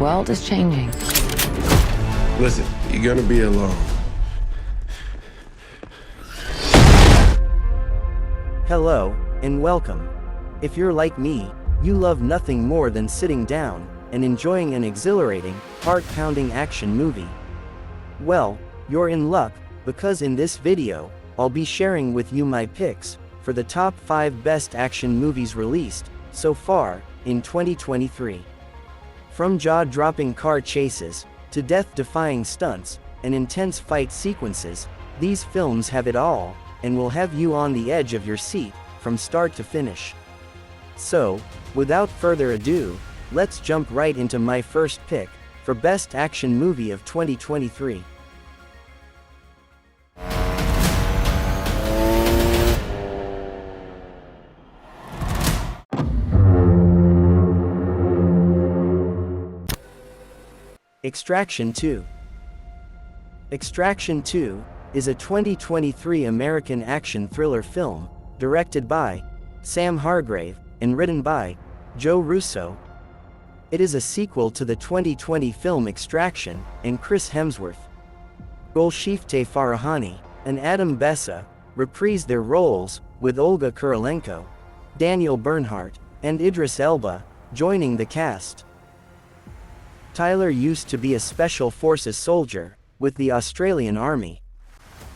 world is changing. Listen, you're gonna be alone. Hello, and welcome. If you're like me, you love nothing more than sitting down and enjoying an exhilarating, heart-pounding action movie. Well, you're in luck, because in this video, I'll be sharing with you my picks for the top 5 best action movies released so far in 2023. From jaw-dropping car chases to death-defying stunts and intense fight sequences, these films have it all and will have you on the edge of your seat from start to finish. So, without further ado, let's jump right into my first pick for Best Action Movie of 2023. Extraction 2. Extraction 2 is a 2023 American action thriller film, directed by Sam Hargrave and written by Joe Russo. It is a sequel to the 2020 film Extraction, and Chris Hemsworth, Golshifteh Farahani, and Adam Bessa reprised their roles, with Olga Kurylenko, Daniel Bernhardt, and Idris Elba joining the cast. Tyler used to be a Special Forces soldier with the Australian Army.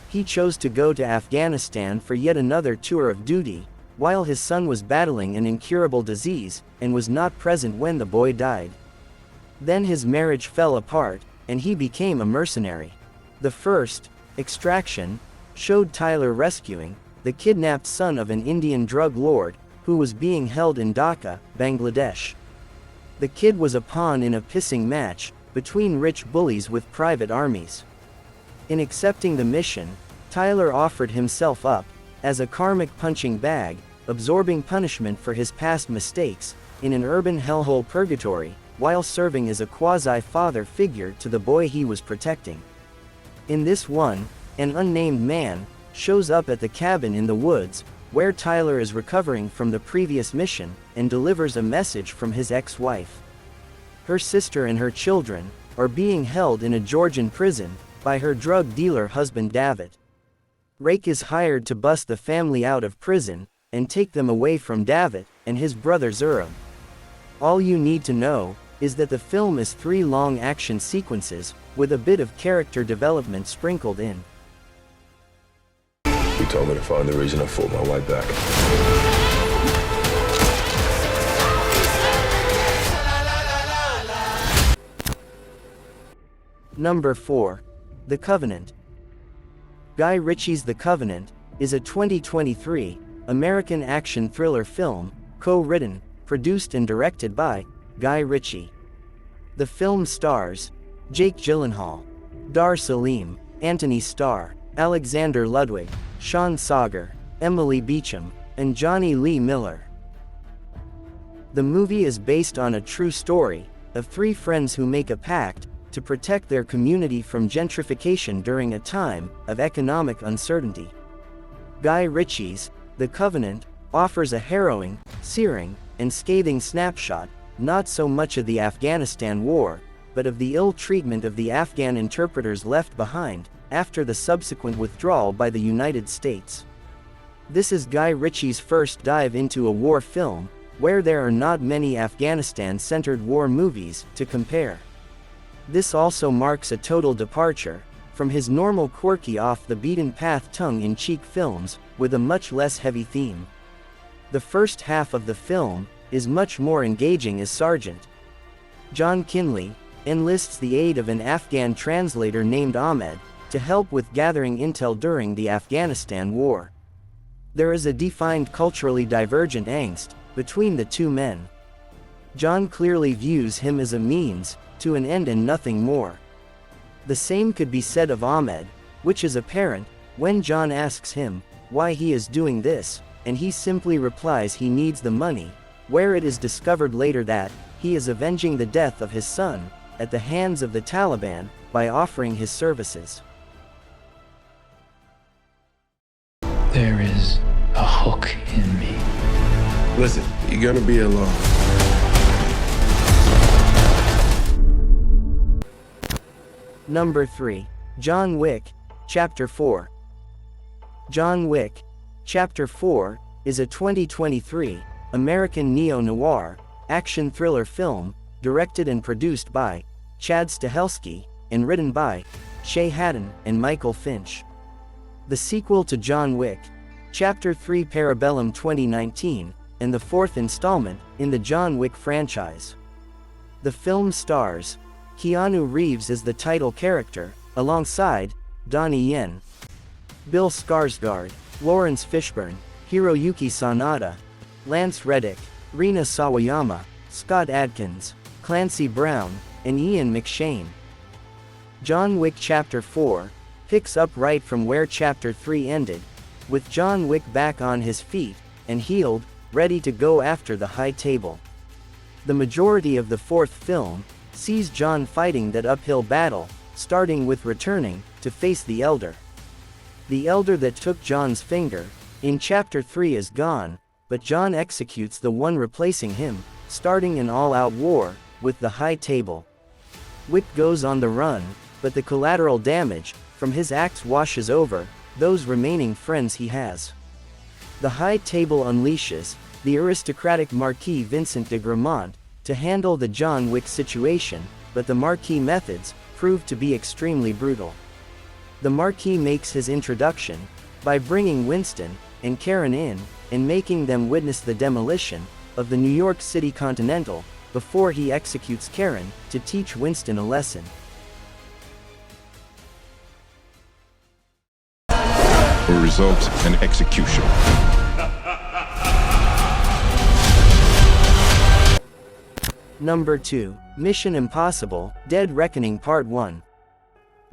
He chose to go to Afghanistan for yet another tour of duty, while his son was battling an incurable disease and was not present when the boy died. Then his marriage fell apart, and he became a mercenary. The first, Extraction, showed Tyler rescuing the kidnapped son of an Indian drug lord who was being held in Dhaka, Bangladesh. The kid was a pawn in a pissing match between rich bullies with private armies. In accepting the mission, Tyler offered himself up as a karmic punching bag, absorbing punishment for his past mistakes in an urban hellhole purgatory, while serving as a quasi-father figure to the boy he was protecting. In this one, an unnamed man shows up at the cabin in the woods, where Tyler is recovering from the previous mission, and delivers a message from his ex-wife. Her sister and her children are being held in a Georgian prison by her drug dealer husband David. Rake is hired to bust the family out of prison and take them away from David and his brother Zurab. All you need to know is that the film is 3 long action sequences with a bit of character development sprinkled in. He told me to find the reason I fought my way back. Number 4. The Covenant. Guy Ritchie's The Covenant is a 2023 American action thriller film, co-written, produced and directed by Guy Ritchie. The film stars Jake Gyllenhaal, Dar Salim, Anthony Starr, Alexander Ludwig, Sean Sauger, Emily Beecham, and Johnny Lee Miller. The movie is based on a true story of 3 friends who make a pact to protect their community from gentrification during a time of economic uncertainty. Guy Ritchie's The Covenant offers a harrowing, searing, and scathing snapshot, not so much of the Afghanistan war, but of the ill treatment of the Afghan interpreters left behind after the subsequent withdrawal by the United States. This is Guy Ritchie's first dive into a war film, where there are not many Afghanistan-centered war movies to compare. This also marks a total departure from his normal quirky off-the-beaten-path tongue-in-cheek films, with a much less heavy theme. The first half of the film is much more engaging as Sergeant John Kinley enlists the aid of an Afghan translator named Ahmed to help with gathering intel during the Afghanistan war. There is a defined culturally divergent angst between the 2 men. John clearly views him as a means to an end and nothing more. The same could be said of Ahmed, which is apparent when John asks him why he is doing this, and he simply replies he needs the money, where it is discovered later that he is avenging the death of his son at the hands of the Taliban by offering his services. There is a hook in me. Listen, you're gonna be alone. Number 3. John Wick, Chapter 4. John Wick, Chapter 4, is a 2023 American neo-noir action thriller film, directed and produced by Chad Stahelski, and written by Shay Haddon and Michael Finch. The sequel to John Wick, Chapter 3 Parabellum 2019, and the fourth installment in the John Wick franchise. The film stars Keanu Reeves as the title character, alongside Donnie Yen, Bill Skarsgård, Lawrence Fishburne, Hiroyuki Sanada, Lance Reddick, Rina Sawayama, Scott Adkins, Clancy Brown, and Ian McShane. John Wick Chapter 4 picks up right from where Chapter 3 ended, with John Wick back on his feet and healed, ready to go after the high table. The majority of the fourth film sees John fighting that uphill battle, starting with returning to face the Elder. The Elder that took John's finger in Chapter 3 is gone, but John executes the one replacing him, starting an all-out war with the high table. Wick goes on the run, but the collateral damage from his axe washes over those remaining friends he has. The high table unleashes the aristocratic Marquis Vincent de Gramont to handle the John Wick situation, but the Marquis methods prove to be extremely brutal. The Marquis makes his introduction by bringing Winston and Karen in and making them witness the demolition of the New York City Continental before he executes Karen to teach Winston a lesson. For result and execution. Number 2. Mission Impossible, Dead Reckoning Part 1.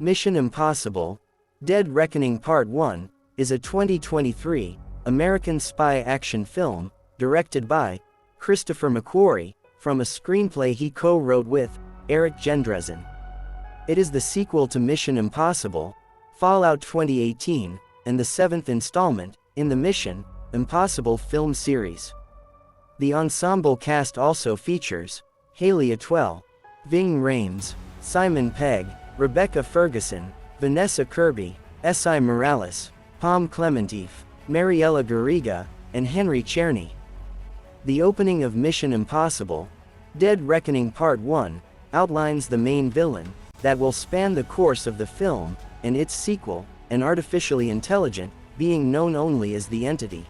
Mission Impossible, Dead Reckoning Part 1, is a 2023 American spy action film, directed by Christopher McQuarrie, from a screenplay he co-wrote with Eric Gendrezin. It is the sequel to Mission Impossible, Fallout 2018, and the seventh installment in the Mission Impossible film series. The ensemble cast also features Haley Atwell, Ving Rhames, Simon Pegg, Rebecca Ferguson, Vanessa Kirby, S.I. Morales, Pom Klementif, Mariella Garriga, and Henry Czerny. The opening of Mission Impossible, Dead Reckoning Part 1, outlines the main villain that will span the course of the film, and its sequel, an artificially intelligent being known only as the Entity.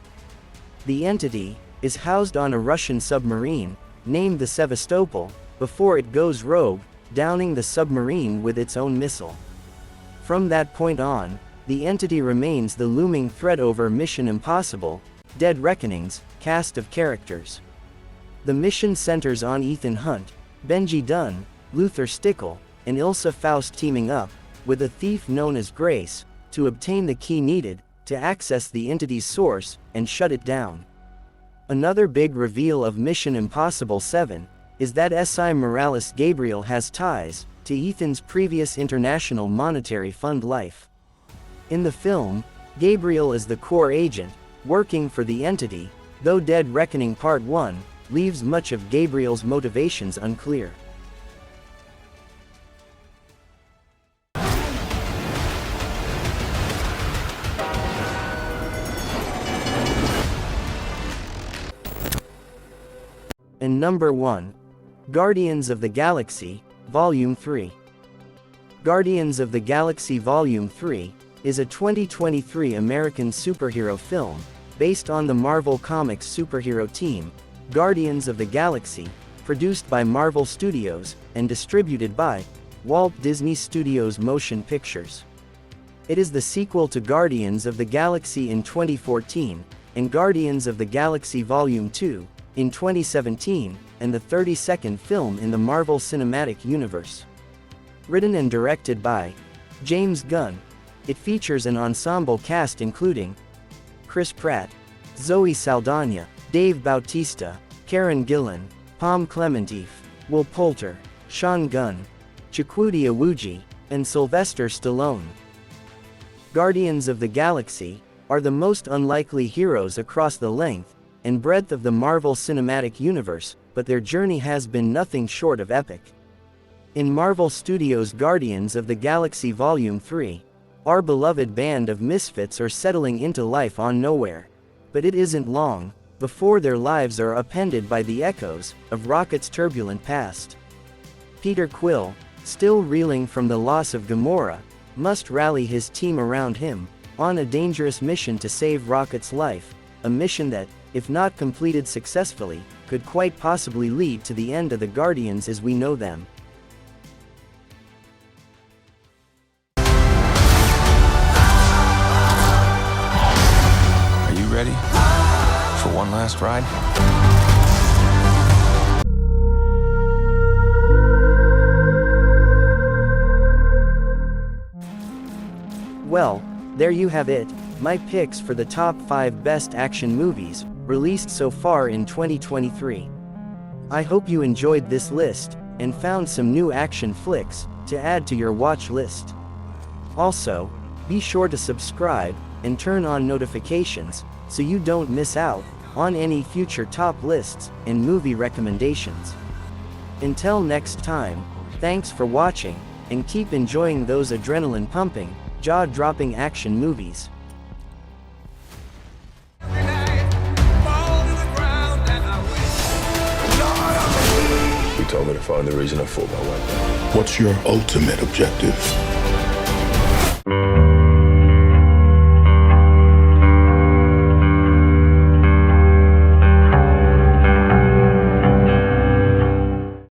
The Entity is housed on a Russian submarine, named the Sevastopol, before it goes rogue, downing the submarine with its own missile. From that point on, the Entity remains the looming threat over Mission Impossible, Dead Reckoning's cast of characters. The mission centers on Ethan Hunt, Benji Dunn, Luther Stickle, and Ilsa Faust teaming up with a thief known as Grace to obtain the key needed to access the Entity's source and shut it down. Another big reveal of Mission Impossible 7 is that S.I. Morales Gabriel has ties to Ethan's previous International Monetary Fund life. In the film, Gabriel is the core agent working for the Entity, though Dead Reckoning Part 1 leaves much of Gabriel's motivations unclear. And number 1. Guardians of the Galaxy, Volume 3. Guardians of the Galaxy Volume 3 is a 2023 American superhero film based on the Marvel Comics superhero team, Guardians of the Galaxy, produced by Marvel Studios and distributed by Walt Disney Studios Motion Pictures. It is the sequel to Guardians of the Galaxy in 2014 and Guardians of the Galaxy Volume 2 in 2017, and the 32nd film in the Marvel Cinematic Universe. Written and directed by James Gunn, it features an ensemble cast including Chris Pratt, Zoe Saldana, Dave Bautista, Karen Gillan, Pom Klementif, Will Poulter, Sean Gunn, Chikwudi Iwuji, and Sylvester Stallone. Guardians of the Galaxy are the most unlikely heroes across the length and breadth of the Marvel Cinematic Universe, but their journey has been nothing short of epic. In Marvel Studios' Guardians of the Galaxy Volume 3, our beloved band of misfits are settling into life on Nowhere. But it isn't long before their lives are upended by the echoes of Rocket's turbulent past. Peter Quill, still reeling from the loss of Gamora, must rally his team around him on a dangerous mission to save Rocket's life, a mission that, if not completed successfully, could quite possibly lead to the end of the Guardians as we know them. Are you ready for one last ride? Well, there you have it, my picks for the top 5 best action movies, released so far in 2023. I hope you enjoyed this list, and found some new action flicks to add to your watch list. Also, be sure to subscribe, and turn on notifications, so you don't miss out on any future top lists and movie recommendations. Until next time, thanks for watching, and keep enjoying those adrenaline-pumping, jaw-dropping action movies. You told me to find the reason I fought my way back. What's your ultimate objective?